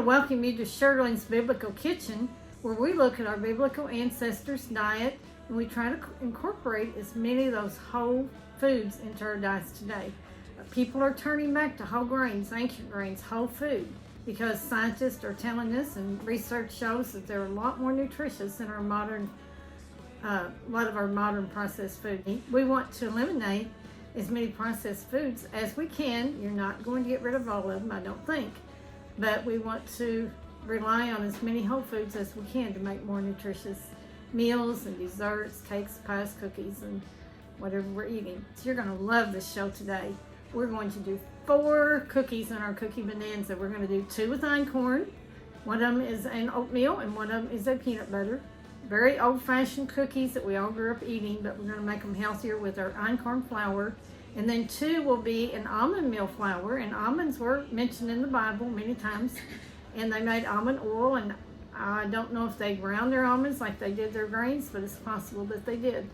welcome you to Shirleen's Biblical Kitchen, where we look at our biblical ancestors' diet and we try to incorporate as many of those whole foods into our diets today. People are turning back to whole grains, ancient grains, whole food, because scientists are telling us and research shows that they're a lot more nutritious than a lot of our modern processed food. We want to eliminate as many processed foods as we can. You're not going to get rid of all of them, I don't think, but we want to rely on as many whole foods as we can to make more nutritious meals and desserts, cakes, pies, cookies, and whatever we're eating. So you're going to love this show today. We're going to do 4 cookies in our cookie bonanza. We're going to do 2 with einkorn. One of them is an oatmeal and one of them is a peanut butter. Very old-fashioned cookies that we all grew up eating, but we're going to make them healthier with our einkorn flour. And then 2 will be an almond meal flour, and almonds were mentioned in the Bible many times, and they made almond oil, and I don't know if they ground their almonds like they did their grains, but it's possible that they did.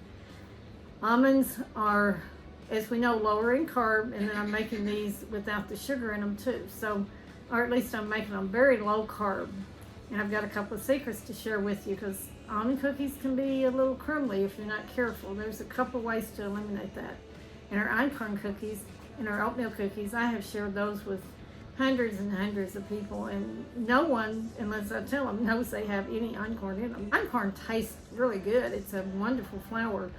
Almonds are, as we know, lower in carb, and then I'm making these without the sugar in them too. So, or at least I'm making them very low carb. And I've got a couple of secrets to share with you, because almond cookies can be a little crumbly if you're not careful. There's a couple ways to eliminate that. And our einkorn cookies and our oatmeal cookies, I have shared those with hundreds and hundreds of people, and no one, unless I tell them, knows they have any einkorn in them. Einkorn tastes really good. It's a wonderful flour,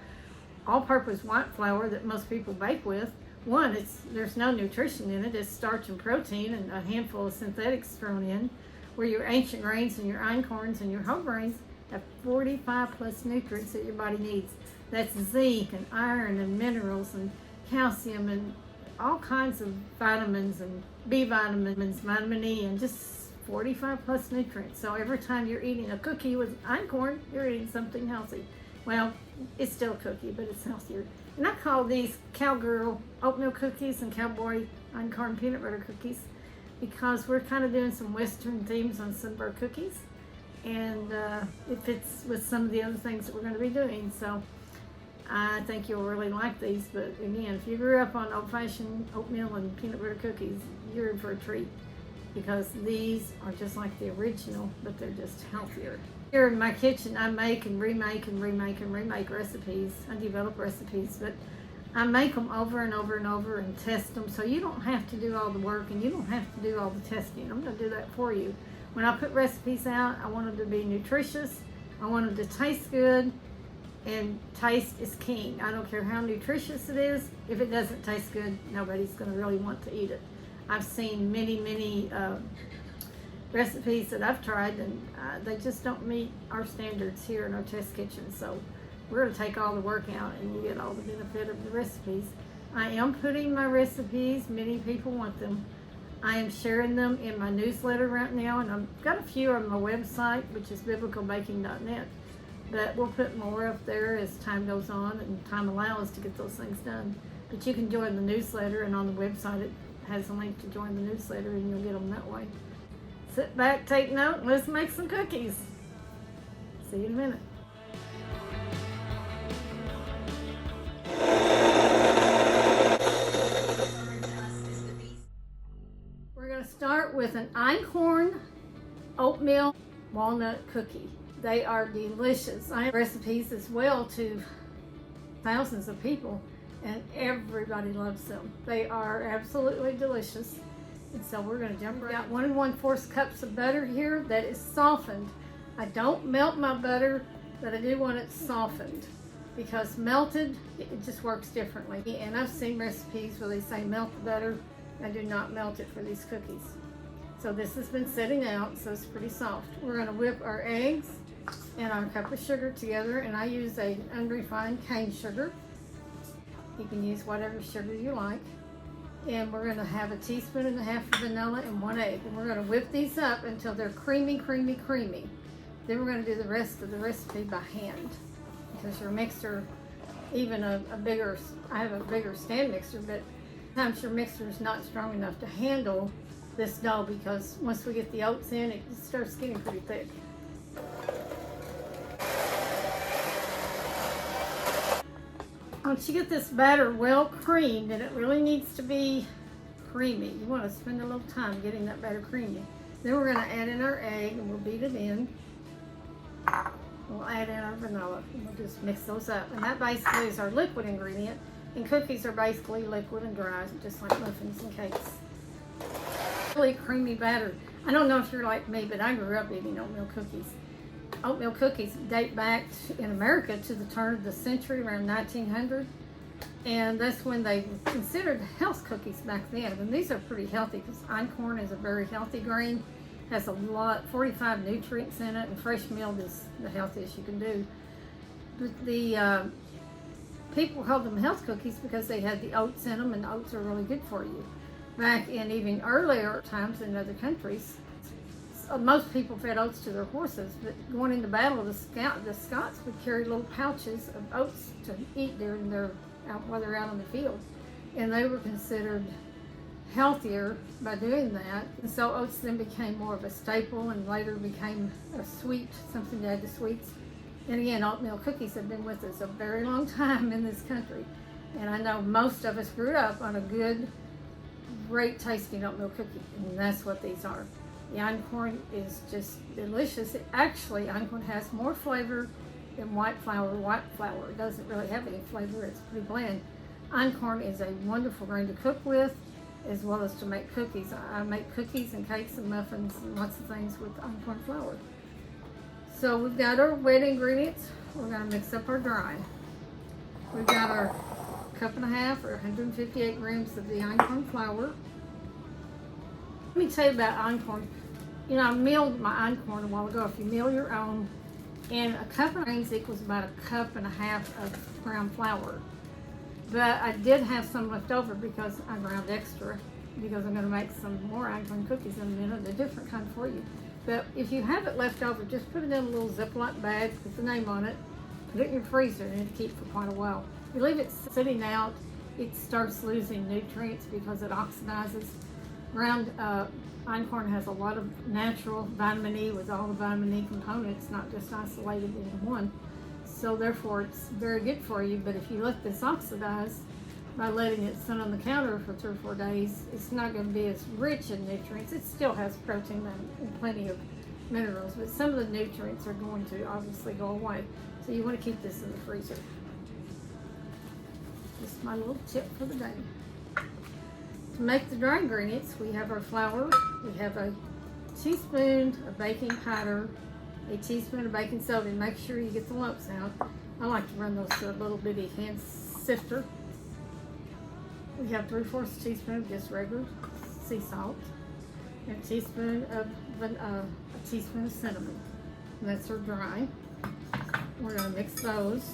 all-purpose white flour that most people bake with. One, there's no nutrition in it. It's starch and protein and a handful of synthetics thrown in, where your ancient grains and your einkorns and your whole grains have 45 plus nutrients that your body needs. That's zinc and iron and minerals and calcium and all kinds of vitamins and B vitamins, vitamin E, and just 45 plus nutrients. So every time you're eating a cookie with einkorn, you're eating something healthy. Well, it's still a cookie, but it's healthier. And I call these cowgirl oatmeal cookies and cowboy einkorn peanut butter cookies, because we're kind of doing some Western themes on some of our cookies, and it fits with some of the other things that we're going to be doing. So I think you'll really like these. But again, if you grew up on old-fashioned oatmeal and peanut butter cookies, you're in for a treat, because these are just like the original, but they're just healthier. Here in my kitchen, I make and remake and remake and remake recipes. I develop recipes, but I make them over and over and over and test them, so you don't have to do all the work and you don't have to do all the testing. I'm going to do that for you. When I put recipes out, I want them to be nutritious. I want them to taste good, and taste is king. I don't care how nutritious it is. If it doesn't taste good, nobody's going to really want to eat it. I've seen many recipes that I've tried, and they just don't meet our standards here in our test kitchen. So we're going to take all the work out, and you get all the benefit of the recipes. I am putting my recipes, many people want them. I am sharing them in my newsletter right now, and I've got a few on my website, which is biblicalbaking.net. But we'll put more up there as time goes on and time allows to get those things done. But you can join the newsletter, and on the website it has a link to join the newsletter, and you'll get them that way. Sit back, take note, and let's make some cookies. See you in a minute. We're going to start with an einkorn oatmeal walnut cookie. They are delicious. I have recipes as well to thousands of people, and everybody loves them. They are absolutely delicious. And so we're going to jump right. Got 1 1/4 cups of butter here that is softened. I don't melt my butter, but I do want it softened, because melted, it just works differently. And I've seen recipes where they say melt the butter. I do not melt it for these cookies. So this has been sitting out, so it's pretty soft. We're going to whip our eggs and our cup of sugar together, and I use a unrefined cane sugar. You can use whatever sugar you like. And we're going to have 1.5 teaspoons of vanilla and 1 egg. And we're going to whip these up until they're creamy, creamy, creamy. Then we're going to do the rest of the recipe by hand, because your mixer, even a bigger, I have a bigger stand mixer, but sometimes your mixer is not strong enough to handle this dough, because once we get the oats in, it starts getting pretty thick. Once you get this batter well creamed, and it really needs to be creamy, you want to spend a little time getting that batter creamy. Then we're going to add in our egg and we'll beat it in. We'll add in our vanilla and we'll just mix those up. And that basically is our liquid ingredient. And cookies are basically liquid and dry, just like muffins and cakes. Really creamy batter. I don't know if you're like me, but I grew up eating oatmeal cookies. Oatmeal cookies date back in America to the turn of the century, around 1900. And that's when they were considered health cookies back then. And these are pretty healthy because einkorn is a very healthy grain. Has a lot, 45 nutrients in it, and fresh milled is the healthiest you can do. But the people called them health cookies because they had the oats in them, and oats are really good for you. Back in even earlier times in other countries, most people fed oats to their horses, but going into battle, the Scots would carry little pouches of oats to eat during while they're out on the field, and they were considered healthier by doing that. And so oats then became more of a staple and later became a sweet, something to add to sweets. And again, oatmeal cookies have been with us a very long time in this country. And I know most of us grew up on a good, great tasting oatmeal cookie, and that's what these are. The einkorn is just delicious. Actually, einkorn has more flavor than white flour. White flour doesn't really have any flavor, it's pretty bland. Einkorn is a wonderful grain to cook with, as well as to make cookies. I make cookies and cakes and muffins and lots of things with einkorn flour. So we've got our wet ingredients. We're going to mix up our dry. We've got our 1.5 cups or 158 grams of the einkorn flour. Let me tell you about einkorn. You know, I milled my einkorn a while ago. If you mill your own, and a cup of grains equals about 1.5 cups of ground flour. But I did have some left over because I ground extra, because I'm going to make some more einkorn cookies in a minute, a different kind for you. But if you have it left over, just put it in a little Ziploc bag, put the name on it, put it in your freezer, and it'll keep for quite a while. If you leave it sitting out, it starts losing nutrients because it oxidizes. Ground einkorn has a lot of natural vitamin E with all the vitamin E components, not just isolated into one. So therefore it's very good for you, but if you let this oxidize by letting it sit on the counter for 3 or 4 days, it's not going to be as rich in nutrients. It still has protein and plenty of minerals, but some of the nutrients are going to obviously go away. So you want to keep this in the freezer. Just my little tip for the day. To make the dry ingredients, we have our flour, we have a teaspoon of baking powder, a teaspoon of baking soda, and make sure you get the lumps out. I like to run those through a little bitty hand sifter. We have 3/4 teaspoon of just regular sea salt, and a teaspoon of cinnamon. And that's our dry. We're going to mix those.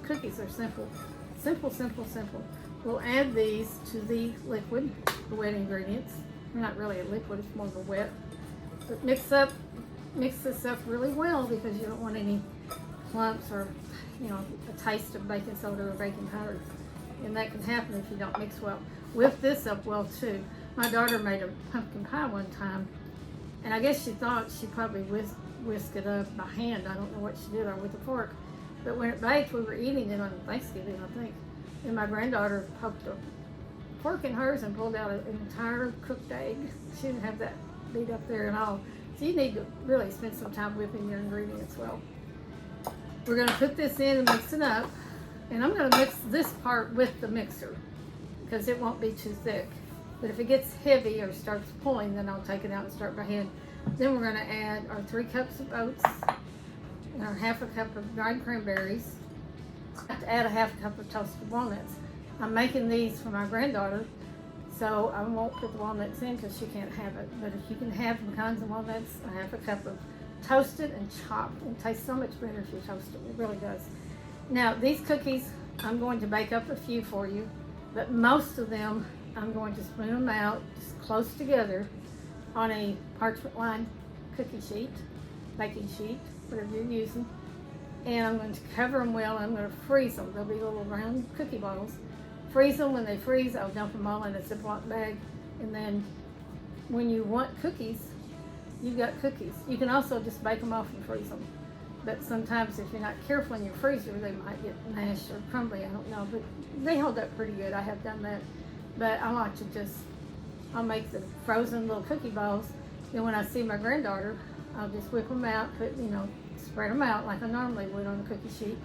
Cookies are simple. Simple, simple, simple. We'll add these to the liquid, the wet ingredients. They're not really a liquid, it's more of a wet. But mix this up really well, because you don't want any clumps or, you know, a taste of baking soda or baking powder. And that can happen if you don't mix well. Whip this up well too. My daughter made a pumpkin pie one time, and I guess she thought she probably whisked it up by hand. I don't know what she did, or with a fork. But when it baked, we were eating it on Thanksgiving, I think. And my granddaughter poked a fork in hers and pulled out an entire cooked egg. She didn't have that beat up there at all. So you need to really spend some time whipping your ingredients well. We're going to put this in and mix it up. And I'm going to mix this part with the mixer, because it won't be too thick. But if it gets heavy or starts pulling, then I'll take it out and start by hand. Then we're going to add our 3 cups of oats and our 1/2 cup of dried cranberries. I have to add a 1/2 cup of toasted walnuts. I'm making these for my granddaughter, so I won't put the walnuts in because she can't have it. But if you can have some kinds of walnuts, a 1/2 cup of toasted and chopped. It tastes so much better if you toast it. It really does. Now, these cookies, I'm going to bake up a few for you, but most of them, I'm going to spoon them out just close together on a parchment lined cookie sheet, baking sheet, whatever you're using. And I'm going to cover them well. I'm going to freeze them. They'll be little round cookie balls. Freeze them. When they freeze, I'll dump them all in a Ziploc bag. And then when you want cookies, you've got cookies. You can also just bake them off and freeze them. But sometimes if you're not careful in your freezer, they might get mashed or crumbly, I don't know. But they hold up pretty good. I have done that. But I like to I'll make the frozen little cookie balls. Then when I see my granddaughter, I'll just whip them out, spread them out like I normally would on a cookie sheet,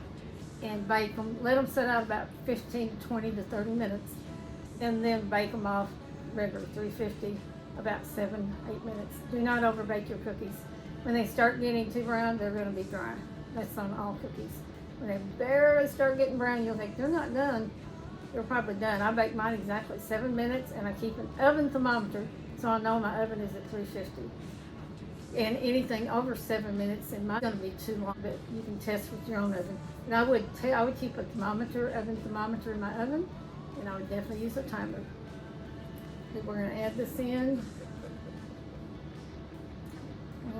and bake them. Let them sit out about 15 to 20 to 30 minutes, and then bake them off regular 350, about 7-8 minutes. Do not over bake your cookies. When they start getting too brown, they're going to be dry. That's on all cookies. When they barely start getting brown, you'll think they're not done. They're probably done. I bake mine exactly 7 minutes, and I keep an oven thermometer so I know my oven is at 350. And anything over 7 minutes in my going to be too long, but you can test with your own oven. And I would keep a oven thermometer in my oven, and I would definitely use a timer. Then we're going to add this in.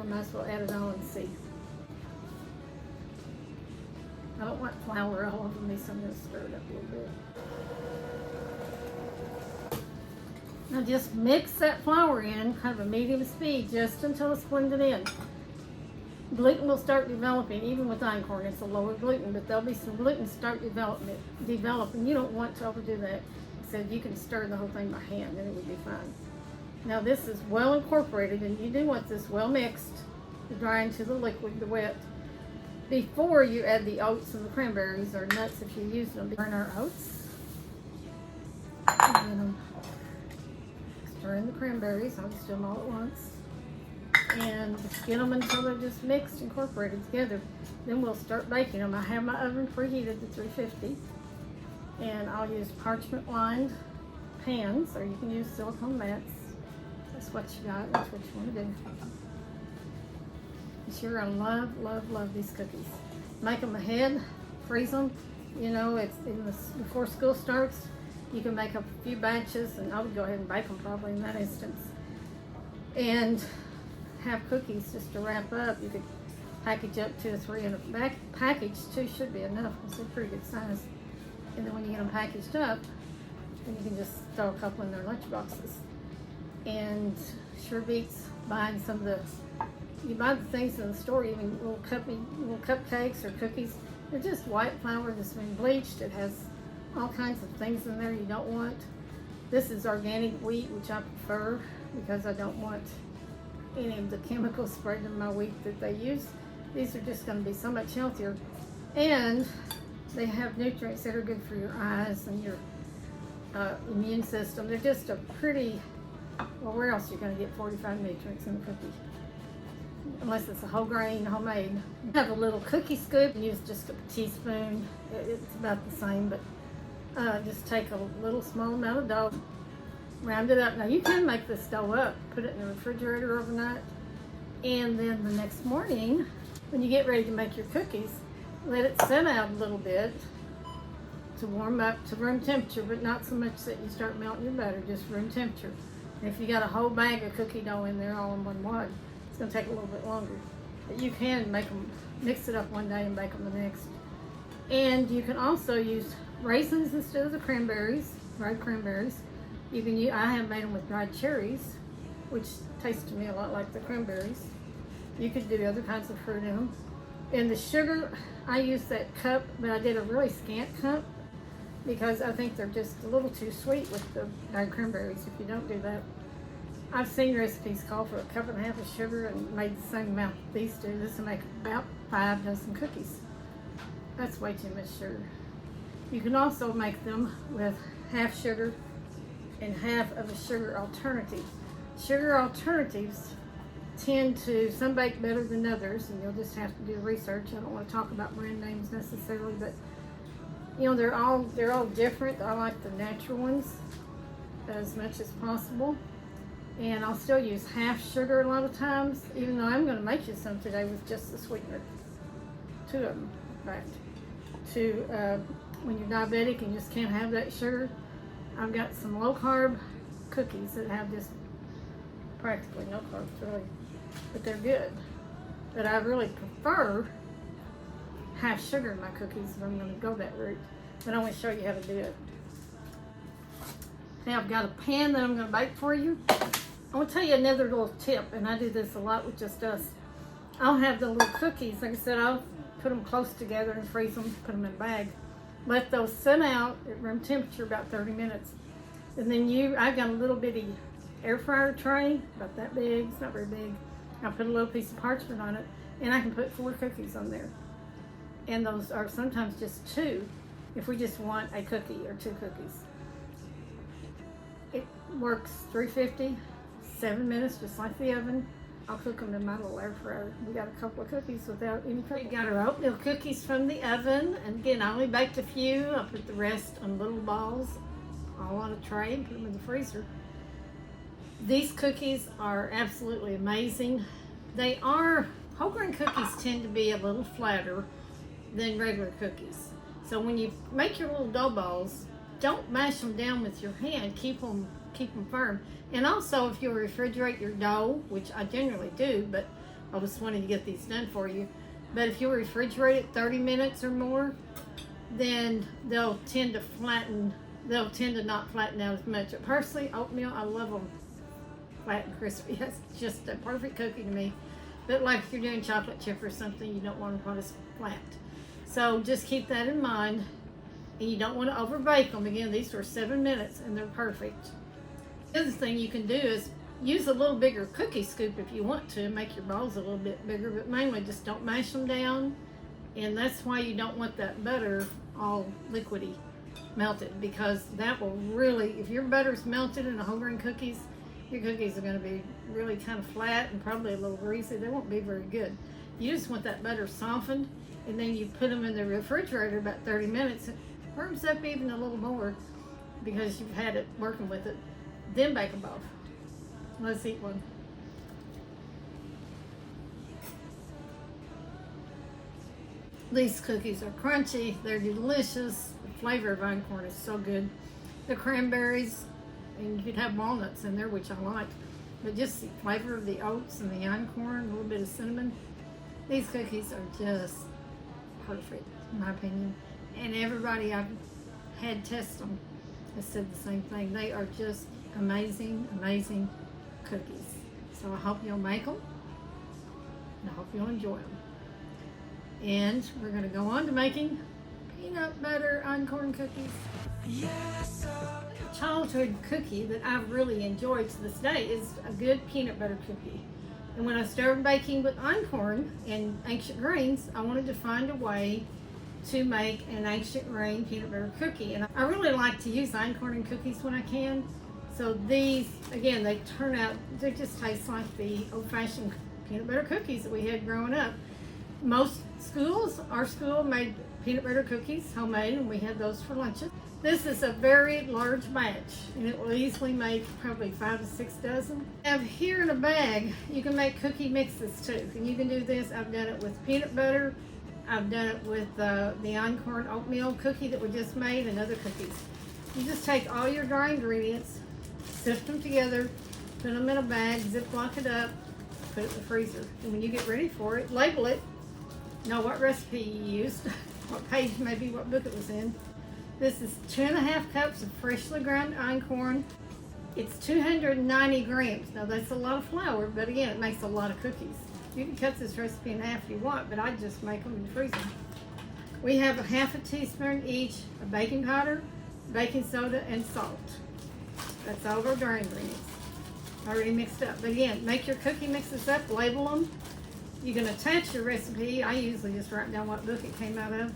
I might as well add it all and see. I don't want flour all over me, so I'm going to stir it up a little bit. Now just mix that flour in, kind of a medium speed, just until it's blended in. Gluten will start developing, even with einkorn. It's a lower gluten, but there'll be some gluten start developing. You don't want to overdo that. So you can stir the whole thing by hand, and it would be fine. Now this is well incorporated, and you do want this well mixed to dry into the liquid, the wet, before you add the oats and the cranberries or nuts if you use them. Burn our oats. And then stir in the cranberries. I'll just do them all at once. And get them until they're just mixed, incorporated together. Then we'll start baking them. I have my oven preheated to 350. And I'll use parchment lined pans, or you can use silicone mats. That's what you got. That's what you want to do. Sure, I love these cookies. Make them ahead, freeze them. It's before school starts. You can make a few batches, and I would go ahead and bake them probably in that instance. And have cookies just to wrap up. You could package up 2 or 3 in a back package. 2 should be enough. It's a pretty good size. And then when you get them packaged up, then you can just throw a couple in their lunch boxes. And sure beats buying some of the. You buy the things in the store, even little cupcakes or cookies. They're just white flour that's been bleached. It has all kinds of things in there you don't want. This is organic wheat, which I prefer because I don't want any of the chemicals sprayed in my wheat that they use. These are just going to be so much healthier. And they have nutrients that are good for your eyes and your immune system. They're just a pretty, well, where else are you going to get 45 nutrients in a cookie? Unless it's a whole grain, homemade. Have a little cookie scoop and use just a teaspoon. It's about the same, but just take a little small amount of dough, round it up. Now you can make this dough up, put it in the refrigerator overnight, and then the next morning, when you get ready to make your cookies, let it sit out a little bit to warm up to room temperature, but not so much that you start melting your butter, just room temperature. And if you got a whole bag of cookie dough in there all in one wad, it's going to take a little bit longer. But you can mix it up one day and bake them the next. And you can also use raisins instead of the cranberries, dried cranberries. I have made them with dried cherries, which taste to me a lot like the cranberries. You could do other kinds of fruit in them. And the sugar, I use that cup, but I did a really scant cup because I think they're just a little too sweet with the dried cranberries if you don't do that. I've seen recipes call for 1.5 cups of sugar and made the same amount these do. This will make about 5 dozen cookies. That's way too much sugar. You can also make them with half sugar and half of a sugar alternative. Sugar alternatives tend to, some bake better than others, and you'll just have to do research. I don't want to talk about brand names necessarily, but they're all different. I like the natural ones as much as possible. And I'll still use half sugar a lot of times, even though I'm going to make you some today with just the sweetener. 2 of them, in fact. When you're diabetic and you just can't have that sugar, I've got some low carb cookies that have just practically no carbs, really. But they're good. But I really prefer half sugar in my cookies if I'm going to go that route. But I want to show you how to do it. Now I've got a pan that I'm going to bake for you. I want to tell you another little tip, and I do this a lot with just us. I'll have the little cookies, like I said, I'll put them close together and freeze them, put them in a bag. Let those sit out at room temperature about 30 minutes. And then I've got a little bitty air fryer tray, about that big, it's not very big. I put a little piece of parchment on it, and I can put 4 cookies on there. And those are sometimes just 2 if we just want a cookie or 2 cookies. It works 350, 7 minutes, just like the oven. I'll cook them in my little air fryer. We got a couple of cookies without any trouble. We got our oatmeal cookies from the oven, and again, I only baked a few. I put the rest on little balls, all on a tray, and put them in the freezer. These cookies are absolutely amazing. They are, whole grain cookies tend to be a little flatter than regular cookies. So when you make your little dough balls, don't mash them down with your hand. Keep them firm. And also, if you refrigerate your dough, which I generally do, but I was wanting to get these done for you. But if you refrigerate it 30 minutes or more, then they'll tend to flatten. They'll tend to not flatten out as much. Personally, oatmeal, I love them flat and crispy. That's just a perfect cookie to me. But like if you're doing chocolate chip or something, you don't want them quite as flat. So just keep that in mind. And you don't want to over bake them. Again, these were 7 minutes and they're perfect. The other thing you can do is use a little bigger cookie scoop if you want to, make your balls a little bit bigger, but mainly just don't mash them down. And that's why you don't want that butter all liquidy melted, because that will really, if your butter's melted in a whole grain cookies, your cookies are going to be really kind of flat and probably a little greasy. They won't be very good. You just want that butter softened, and then you put them in the refrigerator about 30 minutes. It warms up even a little more because you've had it working with it. Then bake them off. Let's eat one. These cookies are crunchy. They're delicious. The flavor of einkorn is so good. The cranberries, and you could have walnuts in there, which I like. But just the flavor of the oats and the einkorn, a little bit of cinnamon. These cookies are just perfect, in my opinion. And everybody I've had test them has said the same thing. They are just amazing, amazing cookies. So I hope you'll make them, and I hope you'll enjoy them. And we're going to go on to making peanut butter einkorn cookies. Yes, a childhood cookie that I've really enjoyed to this day is a good peanut butter cookie. And when I started baking with einkorn and ancient grains, I wanted to find a way to make an ancient grain peanut butter cookie. And I really like to use einkorn in cookies when I can. So these, again, they turn out, they just taste like the old-fashioned peanut butter cookies that we had growing up. Most schools, our school made peanut butter cookies, homemade, and we had those for lunches. This is a very large batch, and it will easily make probably 5 to 6 dozen. Now here in a bag, you can make cookie mixes too, and you can do this. I've done it with peanut butter. I've done it with the Einkorn Oatmeal cookie that we just made, and other cookies. You just take all your dry ingredients, sift them together, put them in a bag, Ziploc it up, put it in the freezer. And when you get ready for it, label it, know what recipe you used, what page, maybe what book it was in. This is 2.5 cups of freshly ground einkorn. It's 290 grams. Now that's a lot of flour, but again, it makes a lot of cookies. You can cut this recipe in half if you want, but I just make them in the freezer. We have a 1/2 teaspoon each of baking powder, baking soda, and salt. That's all of our dry ingredients already mixed up. But again, make your cookie mixes up, label them. You can attach your recipe. I usually just write down what book it came out of.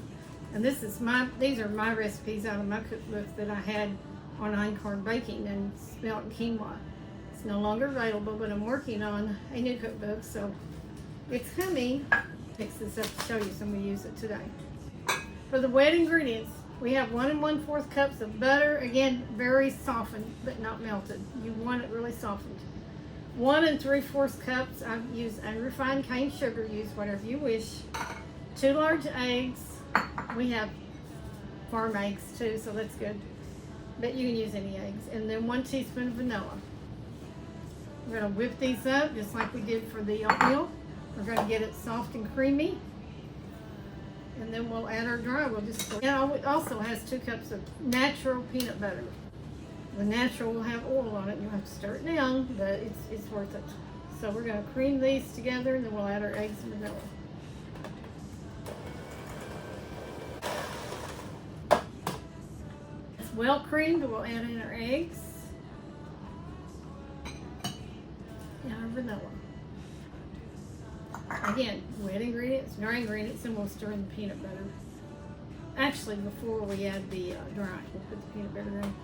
And these are my recipes out of my cookbook that I had on einkorn baking and Spelt and quinoa. It's no longer available, but I'm working on a new cookbook, so it's coming. Fix this up to show you, so I'm going to use it today. For the wet ingredients, we have 1 1/4 cups of butter. Again, very softened, but not melted. You want it really softened. 1 3/4 cups. I use unrefined cane sugar. Use whatever you wish. 2 large eggs. We have farm eggs too, so that's good. But you can use any eggs. And then 1 teaspoon of vanilla. We're going to whip these up just like we did for the oatmeal. We're going to get it soft and creamy. And then we'll add our dry. It also has 2 cups of natural peanut butter. The natural will have oil on it. You'll have to stir it down, but it's worth it. So we're going to cream these together, and then we'll add our eggs and vanilla. It's well creamed. We'll add in our eggs. vanilla. Again, wet ingredients, dry ingredients, and we'll stir in the peanut butter. Actually, before we add the dry, we'll put the peanut butter in.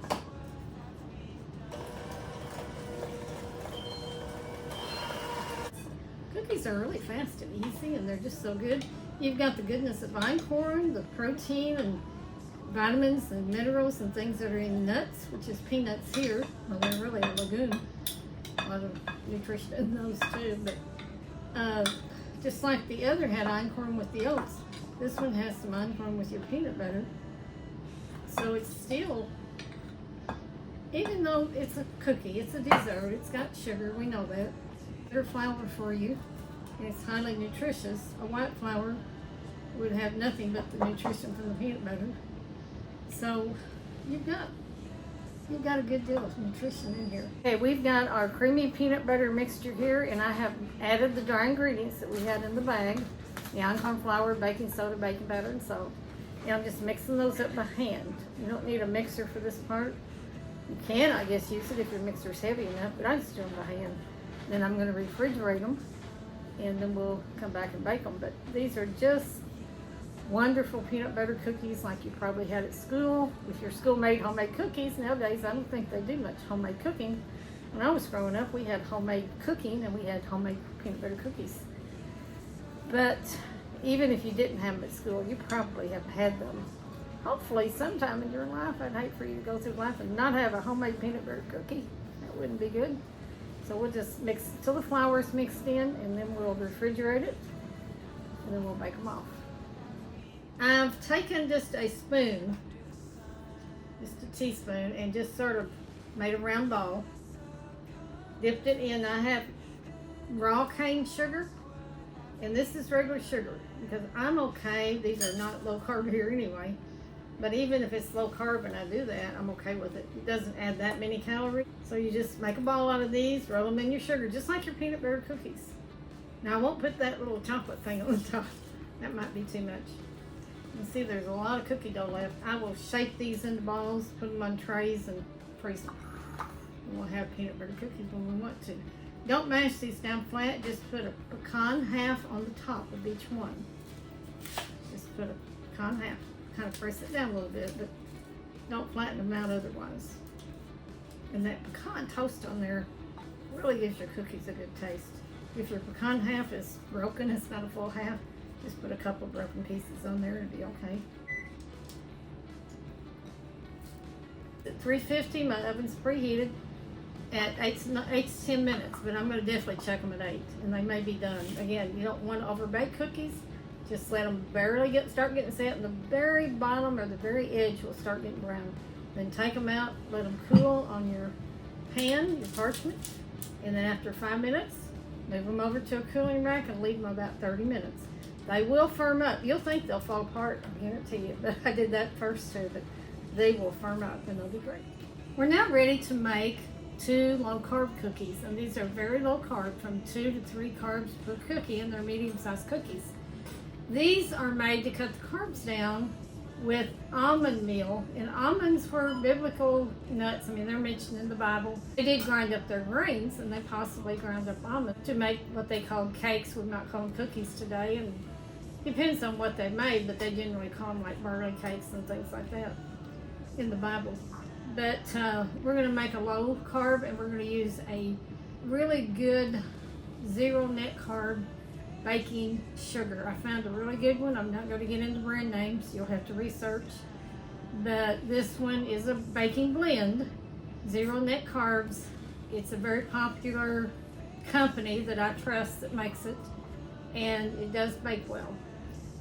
Cookies are really fast and easy, and they're just so good. You've got the goodness of einkorn, the protein and vitamins and minerals and things that are in nuts, which is peanuts here. Well, they're really a legume. A lot of nutrition in those too, but just like the other had einkorn with the oats, this one has some einkorn with your peanut butter. So it's still, even though it's a cookie, it's a dessert, it's got sugar, we know that. Better flour for you, and it's highly nutritious. A white flour would have nothing but the nutrition from the peanut butter. So you've got a good deal of nutrition in here. Okay, we've got our creamy peanut butter mixture here, and I have added the dry ingredients that we had in the bag. The einkorn flour, baking soda, baking powder, and salt. And I'm just mixing those up by hand. You don't need a mixer for this part. You can, I guess, use it if your mixer's heavy enough, but I just do them by hand. Then I'm going to refrigerate them, and then we'll come back and bake them. But these are just wonderful peanut butter cookies like you probably had at school with your school-made homemade cookies. Nowadays, I don't think they do much homemade cooking. When I was growing up, we had homemade cooking and we had homemade peanut butter cookies. But even if you didn't have them at school, you probably have had them. Hopefully, sometime in your life. I'd hate for you to go through life and not have a homemade peanut butter cookie. That wouldn't be good. So we'll just mix it till the flour is mixed in, and then we'll refrigerate it, and then we'll bake them off. I've taken just a spoon, just a teaspoon, and just sort of made a round ball, dipped it in. I have raw cane sugar, and this is regular sugar, because I'm okay. These are not low carb here anyway, but even if it's low carb and I do that, I'm okay with it. It doesn't add that many calories. So you just make a ball out of these, roll them in your sugar, just like your peanut butter cookies. Now I won't put that little chocolate thing on the top. That might be too much. You see there's a lot of cookie dough left. I will shape these into balls, put them on trays, and freeze them. And we'll have peanut butter cookies when we want to. Don't mash these down flat, just put a pecan half on the top of each one. Just put a pecan half. Kind of press it down a little bit, but don't flatten them out otherwise. And that pecan toast on there really gives your cookies a good taste. If your pecan half is broken, it's not a full half, just put a couple of broken pieces on there, it'll be okay. At 350, my oven's preheated at 8 to 10 minutes, but I'm going to definitely check them at 8, and they may be done. Again, you don't want to overbake cookies. Just let them barely start getting set, and the very bottom or the very edge will start getting brown. Then take them out, let them cool on your pan, your parchment, and then after 5 minutes, move them over to a cooling rack and leave them about 30 minutes. They will firm up. You'll think they'll fall apart, I guarantee you, but I did that first too, but they will firm up and they'll be great. We're now ready to make 2 low-carb cookies, and these are very low carb, from 2 to 3 carbs per cookie, and they're medium-sized cookies. These are made to cut the carbs down with almond meal, and almonds were biblical nuts. I mean, they're mentioned in the Bible. They did grind up their grains, and they possibly ground up almonds to make what they called cakes. We might call them cookies today, and depends on what they made, but they generally call them like barley cakes and things like that in the Bible. But we're going to make a low carb, and we're going to use a really good 0 net carb baking sugar. I found a really good one. I'm not going to get into brand names. You'll have to research. But this one is a baking blend, 0 net carbs. It's a very popular company that I trust that makes it, and it does bake well.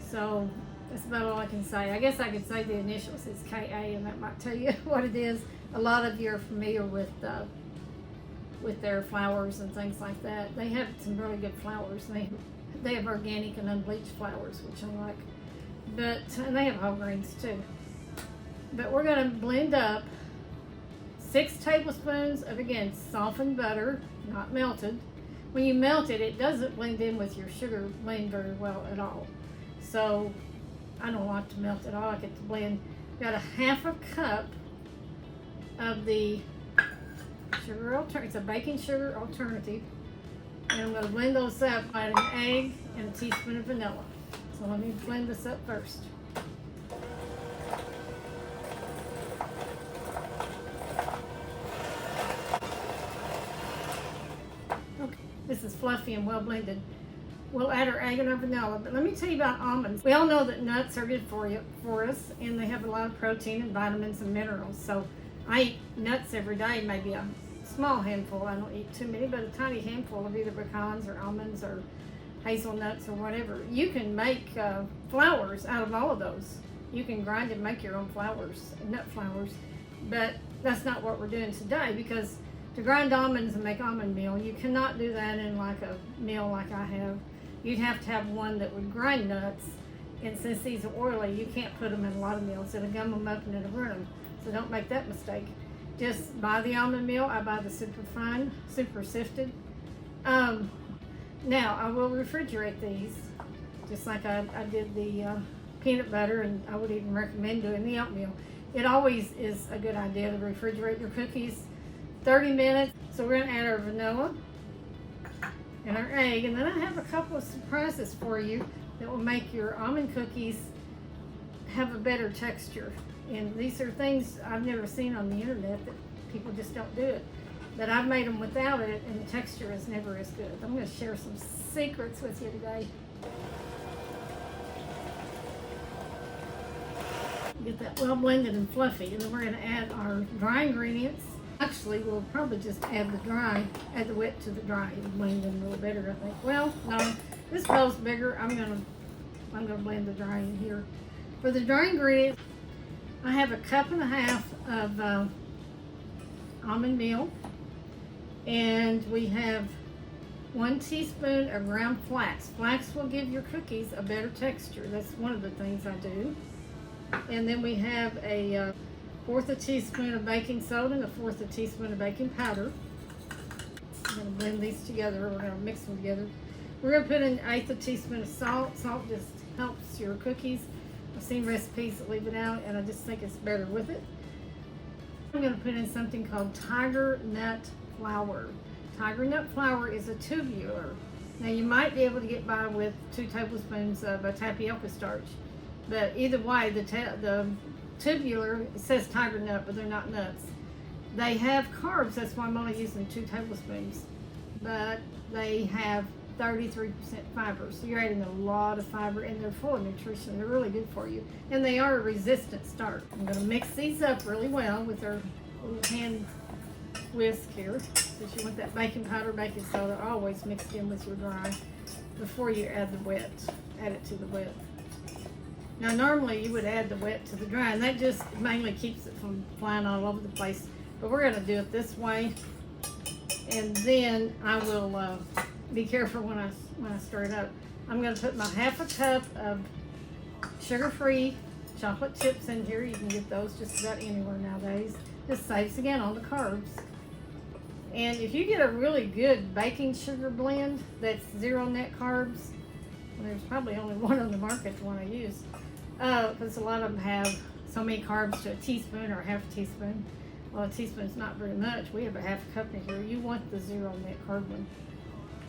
So that's about all I can say. I guess I could say the initials is KA, and that might tell you what it is. A lot of you are familiar with their flours and things like that. They have some really good flours. They have organic and unbleached flours, which I like. And they have whole grains too. But we're going to blend up 6 tablespoons of, again, softened butter, not melted. When you melt it, it doesn't blend in with your sugar blend very well at all. So I don't like to melt it all. I get to blend. Got a 1/2 cup of the sugar alternative. It's a baking sugar alternative. And I'm going to blend those up, add an egg and a teaspoon of vanilla. So let me blend this up first. Okay, this is fluffy and well blended. We'll add our egg and our vanilla, but let me tell you about almonds. We all know that nuts are good for us, and they have a lot of protein and vitamins and minerals. So I eat nuts every day, maybe a small handful. I don't eat too many, but a tiny handful of either pecans or almonds or hazelnuts or whatever. You can make flours out of all of those. You can grind and make your own flours, nut flours, but that's not what we're doing today, because to grind almonds and make almond meal, you cannot do that in like a meal like I have. You'd have to have one that would grind nuts, and since these are oily, you can't put them in a lot of meals. It'll gum them up and it'll burn them. So don't make that mistake. Just buy the almond meal. I buy the super fine, super sifted. Now, I will refrigerate these, just like I did the peanut butter, and I would even recommend doing the oatmeal. It always is a good idea to refrigerate your cookies 30 minutes. So we're going to add our vanilla and our egg, and then I have a couple of surprises for you that will make your almond cookies have a better texture. And these are things I've never seen on the internet, that people just don't do it. But I've made them without it, and the texture is never as good. I'm going to share some secrets with you today. Get that well blended and fluffy, and then we're going to add our dry ingredients. Actually, we'll probably just add the wet to the dry. It'll blend in a little better, I think. Well, no, this bowl's bigger. I'm gonna blend the dry in here. For the dry ingredients, I have a cup and a half of almond meal, and we have 1 teaspoon of ground flax. Flax will give your cookies a better texture. That's one of the things I do. And then we have a 1/4 teaspoon of baking soda and a 1/4 teaspoon of baking powder. I'm going to blend these together. We're going to mix them together. We're going to put in 1/8 teaspoon of salt. Salt just helps your cookies. I've seen recipes that leave it out, and I just think it's better with it. I'm going to put in something called tiger nut flour. Tiger nut flour is a tubular. Now, you might be able to get by with 2 tablespoons of tapioca starch, but either way, the tubular, it says tiger nut, but they're not nuts. They have carbs, that's why I'm only using 2 tablespoons, but they have 33% fiber, so you're adding a lot of fiber, and they're full of nutrition. They're really good for you, and they are a resistant starch. I'm going to mix these up really well with our little hand whisk here, since you want that baking powder, baking soda always mixed in with your dry before you add the wet. Add it to the wet. Now, normally you would add the wet to the dry, and that just mainly keeps it from flying all over the place. But we're going to do it this way, and then I will be careful when I stir it up. I'm going to put my 1/2 cup of sugar-free chocolate chips in here. You can get those just about anywhere nowadays. This saves again on the carbs. And if you get a really good baking sugar blend that's 0 net carbs, and there's probably only one on the market, the one I use, because a lot of them have so many carbs to a teaspoon or 1/2 teaspoon. Well, a teaspoon's not very much. We have a 1/2 cup in here. You want the 0 net carb one.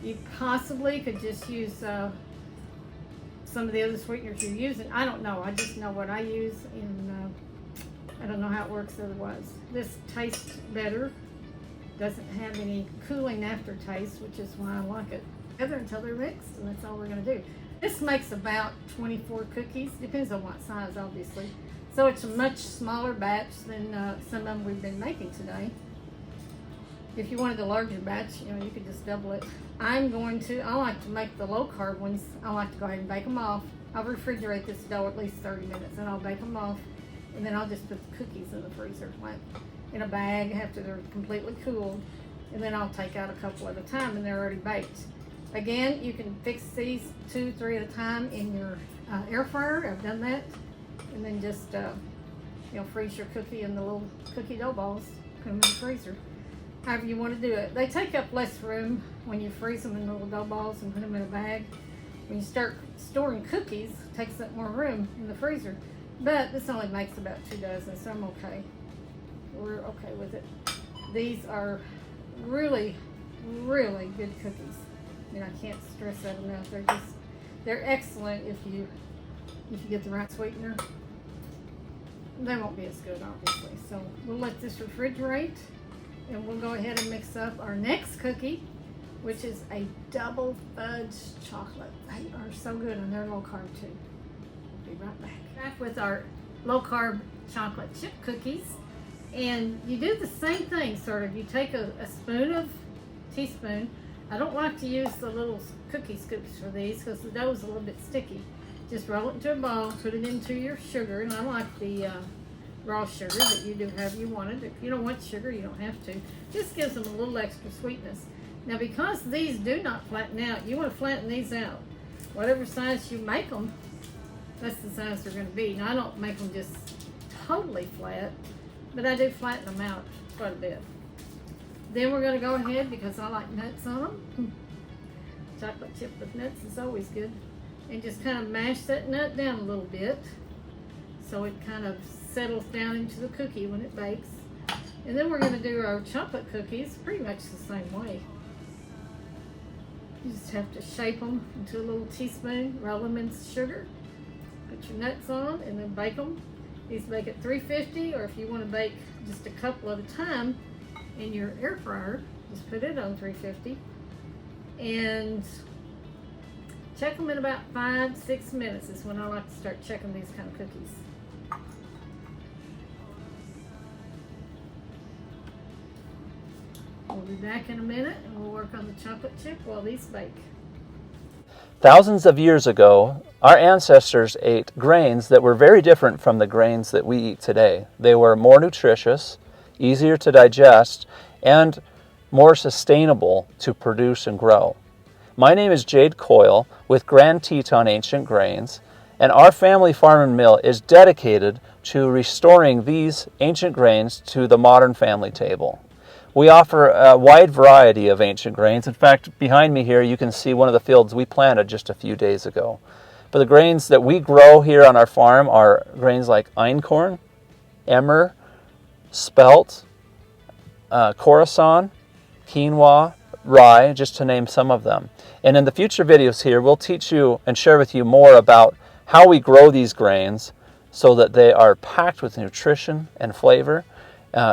You possibly could just use some of the other sweeteners you're using. I don't know. I just know what I use, and I don't know how it works otherwise. This tastes better. Doesn't have any cooling aftertaste, which is why I like it. Together until they're mixed, and that's all we're going to do. This makes about 24 cookies. Depends on what size, obviously. So it's a much smaller batch than some of them we've been making today. If you wanted a larger batch, you could just double it. I like to make the low carb ones. I like to go ahead and bake them off. I'll refrigerate this dough at least 30 minutes, and I'll bake them off, and then I'll just put the cookies in the freezer, like in a bag after they're completely cooled, and then I'll take out a couple at a time, and they're already baked. Again, you can fix these 2, 3 at a time in your air fryer. I've done that, and then just freeze your cookie in the little cookie dough balls. Put them in the freezer. However you want to do it. They take up less room when you freeze them in little dough balls and put them in a bag. When you start storing cookies, it takes up more room in the freezer. But this only makes about 2 dozen, so I'm okay. We're okay with it. These are really, really good cookies. And I can't stress that enough. They're excellent if you get the right sweetener. They won't be as good, obviously. So we'll let this refrigerate, and we'll go ahead and mix up our next cookie, which is a double fudge chocolate. They are so good, and they're low carb too. We'll be right back. Back with our low carb chocolate chip cookies. And you do the same thing, sort of. You take a teaspoon. I don't like to use the little cookie scoops for these because the dough is a little bit sticky. Just roll it into a ball, put it into your sugar, and I like the raw sugar, but you do however you want it. If you don't want sugar, you don't have to. Just gives them a little extra sweetness. Now, because these do not flatten out, you want to flatten these out. Whatever size you make them, that's the size they're going to be. Now, I don't make them just totally flat, but I do flatten them out quite a bit. Then we're going to go ahead, because I like nuts on them. Chocolate chip with nuts is always good. And just kind of mash that nut down a little bit so it kind of settles down into the cookie when it bakes. And then we're going to do our chocolate cookies pretty much the same way. You just have to shape them into a little teaspoon, roll them in sugar, put your nuts on, and then bake them. These bake at 350, or if you want to bake just a couple at a time in your air fryer, just put it on 350. And check them in about 5-6 minutes is when I like to start checking these kind of cookies. We'll be back in a minute and we'll work on the chocolate chip while these bake. Thousands of years ago, our ancestors ate grains that were very different from the grains that we eat today. They were more nutritious, easier to digest, and more sustainable to produce and grow. My name is Jade Coyle with Grand Teton Ancient Grains, and our family farm and mill is dedicated to restoring these ancient grains to the modern family table. We offer a wide variety of ancient grains. In fact, behind me here you can see one of the fields we planted just a few days ago. But the grains that we grow here on our farm are grains like einkorn, emmer, spelt, coruscant, quinoa, rye, just to name some of them. And in the future videos here, we'll teach you and share with you more about how we grow these grains so that they are packed with nutrition and flavor.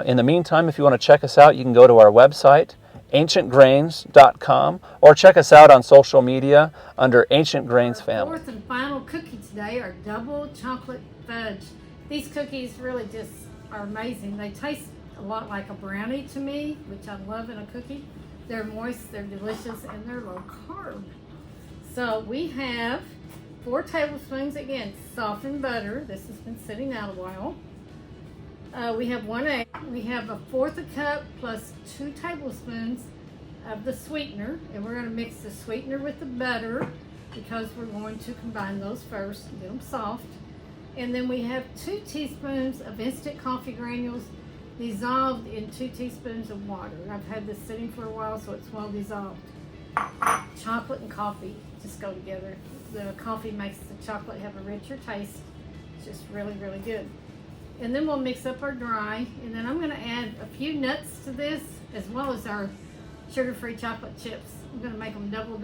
In the meantime, if you want to check us out, you can go to our website, ancientgrains.com, or check us out on social media under Ancient Grains Family. Our fourth and final cookie today are double chocolate fudge. These cookies really just are amazing. They taste a lot like a brownie to me, which I love in a cookie. They're moist, they're delicious, and they're low carb. So we have 4 tablespoons, again, softened butter. This has been sitting out a while. We have 1 egg. We have 1/4 cup plus 2 tablespoons of the sweetener. And we're going to mix the sweetener with the butter because we're going to combine those first and get them soft. And then we have 2 teaspoons of instant coffee granules dissolved in 2 teaspoons of water. I've had this sitting for a while, so it's well dissolved. Chocolate and coffee just go together. The coffee makes the chocolate have a richer taste. It's just really, really good. And then we'll mix up our dry, and then I'm going to add a few nuts to this, as well as our sugar-free chocolate chips. I'm going to make them double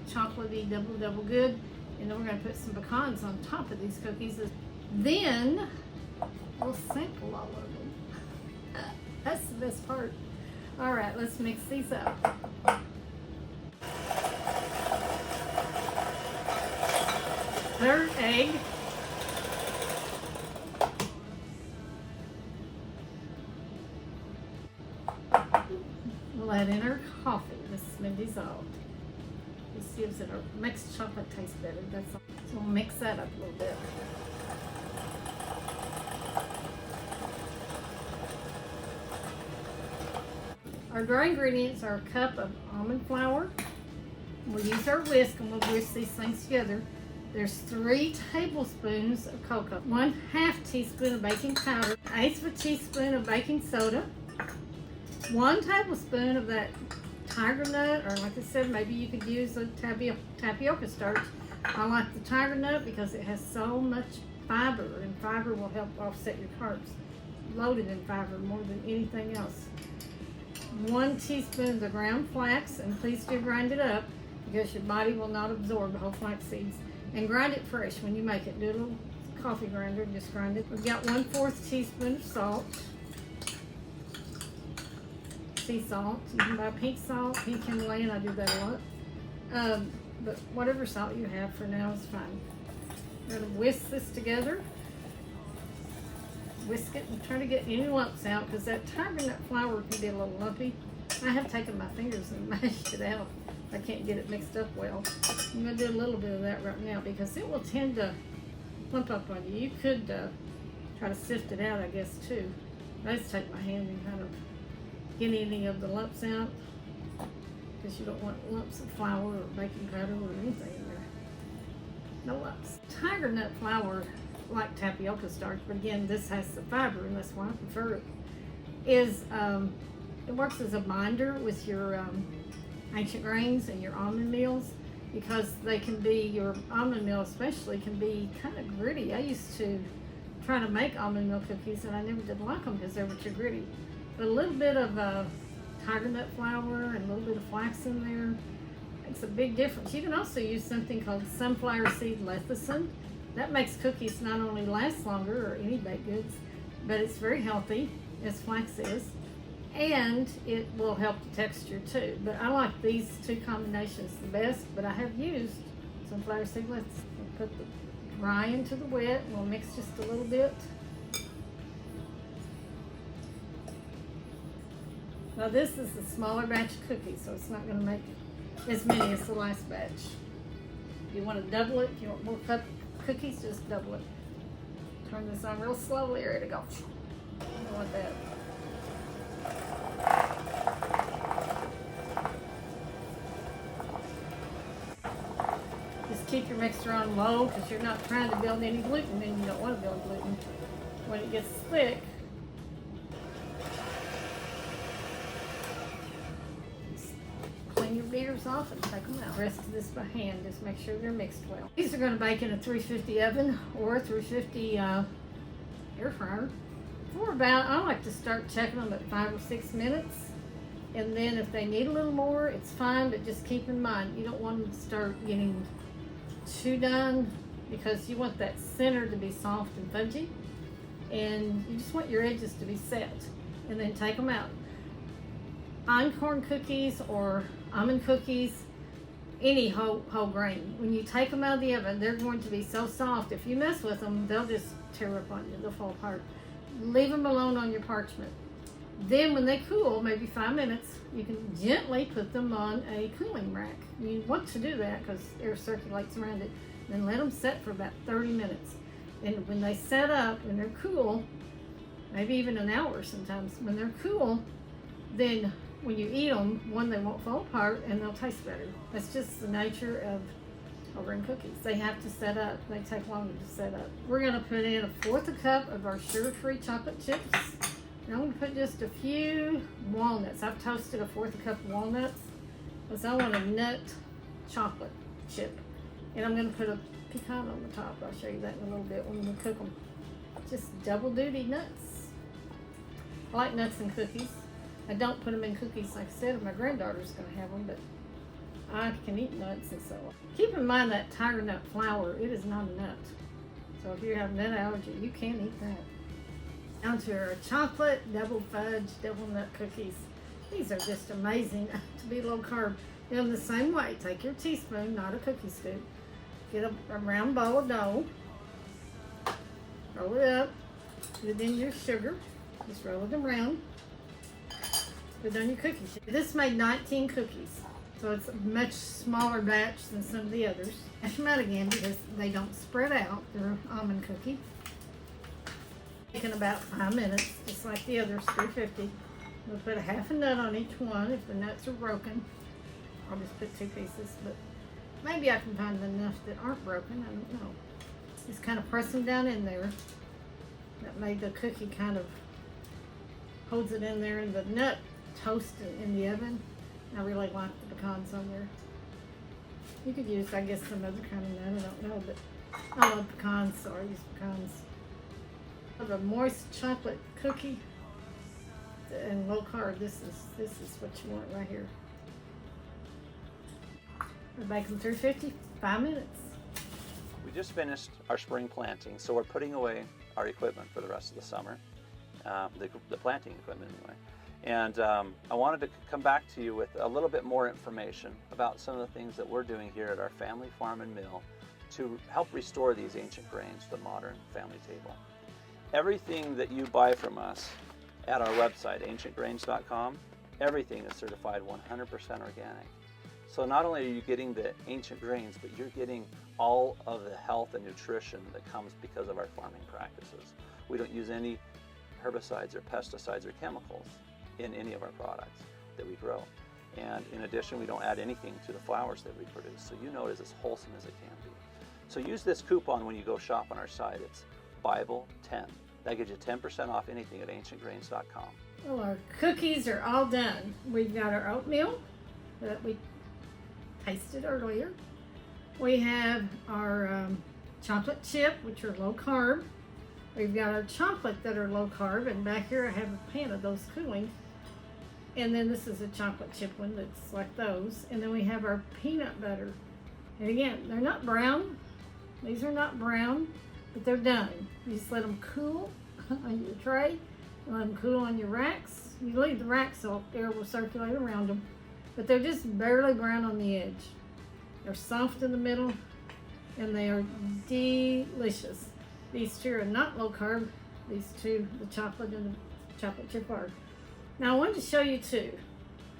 chocolatey, double good, and then we're going to put some pecans on top of these cookies. Then we'll sample all of them. That's the best part. All right, let's mix these up. Third egg. We'll add in our coffee. This has been dissolved. This gives it makes chocolate taste better. That's all. So we'll mix that up a little bit. Our dry ingredients are a cup of almond flour. We'll use our whisk and we'll whisk these things together. There's 3 tablespoons of cocoa, 1/2 teaspoon of baking powder, 1/8 teaspoon of baking soda, 1 tablespoon of that tiger nut, or like I said, maybe you could use a tapioca starch. I like the tiger nut because it has so much fiber, and fiber will help offset your carbs. Loaded in fiber more than anything else. 1 teaspoon of the ground flax, and please do grind it up. because your body will not absorb the whole flax seeds. And grind it fresh when you make it. Do a little coffee grinder, just grind it. We've got 1/4 teaspoon of salt. Sea salt. You can buy pink salt, pink Himalayan, I do that a lot. But whatever salt you have for now is fine. We're going to whisk this together. Whisk it and try to get any lumps out, because that tiger nut flour can be a little lumpy. I have taken my fingers and mashed it out. I can't get it mixed up well. I'm going to do a little bit of that right now, because it will tend to lump up on you. You could try to sift it out, I guess, too. I just take my hand and kind of get any of the lumps out, because you don't want lumps of flour or baking powder or anything in there. No lumps. Tiger nut flour, like tapioca starch, but again, this has the fiber, and that's why I prefer it, is it works as a binder with your ancient grains and your almond meals, because they can be, your almond meal especially, can be kind of gritty. I used to try to make almond meal cookies, and I never did like them because they were too gritty. But a little bit of tiger nut flour and a little bit of flax in there makes a big difference. You can also use something called sunflower seed lecithin. That makes cookies not only last longer, or any baked goods, but it's very healthy, as flax is, and it will help the texture too. But I like these two combinations the best, but I have used sunflower seed lecithin. We'll put the dry into the wet, and we'll mix just a little bit. Now this is a smaller batch of cookies, so it's not going to make as many as the last batch. If you want to double it, if you want more cookies, just double it. Turn this on real slowly, ready to go. I don't want that. Just keep your mixture on low, because you're not trying to build any gluten, and you don't want to build gluten. When it gets thick, clean your beaters off and take them out. The rest of this by hand, just make sure they're mixed well. These are going to bake in a 350 oven or a 350 air fryer for about, I like to start checking them at 5 or 6 minutes. And then if they need a little more, it's fine, but just keep in mind, you don't want them to start getting too done, because you want that center to be soft and fudgy, and you just want your edges to be set, and then take them out. Einkorn cookies or almond cookies, any whole grain, when you take them out of the oven, they're going to be so soft. If you mess with them, they'll just tear up on you. They'll fall apart. Leave them alone on your parchment. Then when they cool, maybe 5 minutes, you can gently put them on a cooling rack. You want to do that because air circulates around it. Then let them set for about 30 minutes. And when they set up and they're cool, maybe even an hour sometimes, when they're cool, then when you eat them, one, they won't fall apart, and they'll taste better. That's just the nature of whole grain cookies. They have to set up. They take longer to set up. We're going to put in 1/4 cup of our sugar-free chocolate chips. And I'm going to put just a few walnuts. I've toasted 1/4 cup of walnuts because I want a nut chocolate chip. And I'm going to put a pecan on the top. I'll show you that in a little bit when we cook them. Just double duty nuts. I like nuts in cookies. I don't put them in cookies, like I said, my granddaughter's going to have them, but I can eat nuts and so on. Keep in mind that tiger nut flour, it is not a nut. So if you have nut allergy, you can't eat that. Down to our chocolate double fudge double nut cookies. These are just amazing to be low carb. In the same way, take your teaspoon, not a cookie scoop, get a round bowl of dough, roll it up, put it in your sugar, just roll it around, put it on your cookie sheet. This made 19 cookies, so it's a much smaller batch than some of the others. Mash them out again because they don't spread out. They're almond cookie. Taking about 5 minutes, just like the others, 350. We'll put a half a nut on each one if the nuts are broken. I'll just put 2 pieces, but maybe I can find enough that aren't broken. I don't know. Just kind of press them down in there. That made the cookie kind of holds it in there, and the nut toasted in the oven. I really like the pecans on there. You could use, I guess, some other kind of nut. I don't know, but I love pecans, so I use pecans. Of a moist chocolate cookie and low carb. This is what you want right here. We bake them 350, 5 minutes. We just finished our spring planting, so we're putting away our equipment for the rest of the summer, the planting equipment anyway. And I wanted to come back to you with a little bit more information about some of the things that we're doing here at our family farm and mill to help restore these ancient grains to the modern family table. Everything that you buy from us at our website, ancientgrains.com, everything is certified 100% organic. So not only are you getting the ancient grains, but you're getting all of the health and nutrition that comes because of our farming practices. We don't use any herbicides or pesticides or chemicals in any of our products that we grow. And in addition, we don't add anything to the flours that we produce. So you know it is as wholesome as it can be. So use this coupon when you go shop on our site. It's Bible10. That gives you 10% off anything at ancientgrains.com. Well, our cookies are all done. We've got our oatmeal that we tasted earlier. We have our chocolate chip, which are low carb. We've got our chocolate that are low carb, and back here I have a pan of those cooling. And then this is a chocolate chip one that's like those. And then we have our peanut butter. And again, they're not brown. These are not brown, but they're done. You just let them cool on your tray. Let them cool on your racks. You leave the racks so air will circulate around them. But they're just barely brown on the edge. They're soft in the middle, and they are delicious. These two are not low carb. These two, the chocolate and the chocolate chip are. Now I wanted to show you two.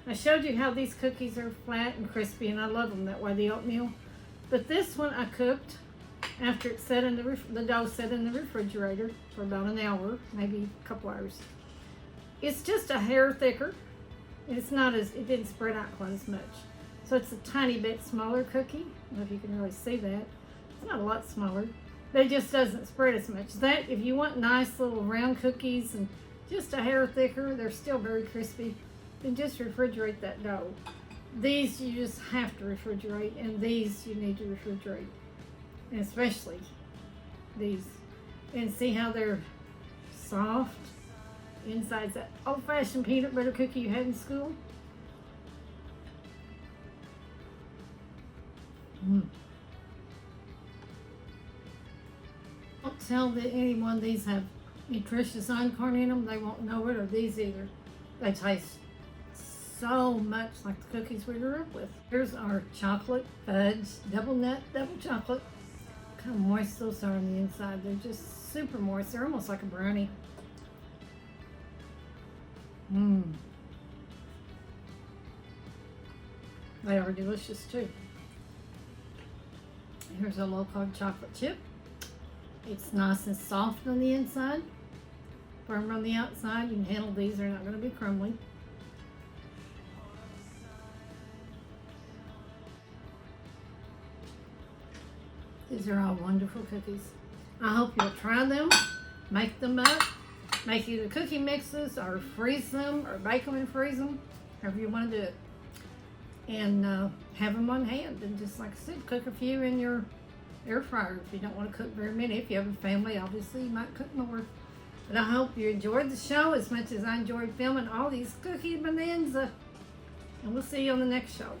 I showed you how these cookies are flat and crispy, and I love them that way, the oatmeal. But this one I cooked after it set in the dough set in the refrigerator for about an hour, maybe a couple hours. It's just a hair thicker. It's not as, it didn't spread out quite as much. So it's a tiny bit smaller cookie. I don't know if you can really see that. It's not a lot smaller, but it just doesn't spread as much. That, if you want nice little round cookies and just a hair thicker, they're still very crispy, then just refrigerate that dough. These you just have to refrigerate, and these you need to refrigerate. And especially these. And see how they're soft? Inside's that old-fashioned peanut butter cookie you had in school. Don't tell anyone these have nutritious einkorn in them. They won't know it, or these either. They taste so much like the cookies we grew up with. Here's our chocolate fudge, double nut, double chocolate. Look how moist those are on the inside. They're just super moist. They're almost like a brownie. They are delicious too. Here's a low carb chocolate chip. It's nice and soft on the inside, firm on the outside. You can handle these, they're not going to be crumbly. These are all wonderful cookies. I hope you'll try them, make them up, make either cookie mixes or freeze them or bake them and freeze them, however you want to do it. And have them on hand, and just like I said, cook a few in your air fryer if you don't want to cook very many. If you have a family, obviously you might cook more. But I hope you enjoyed the show as much as I enjoyed filming all these cookie bonanza. And we'll see you on the next show.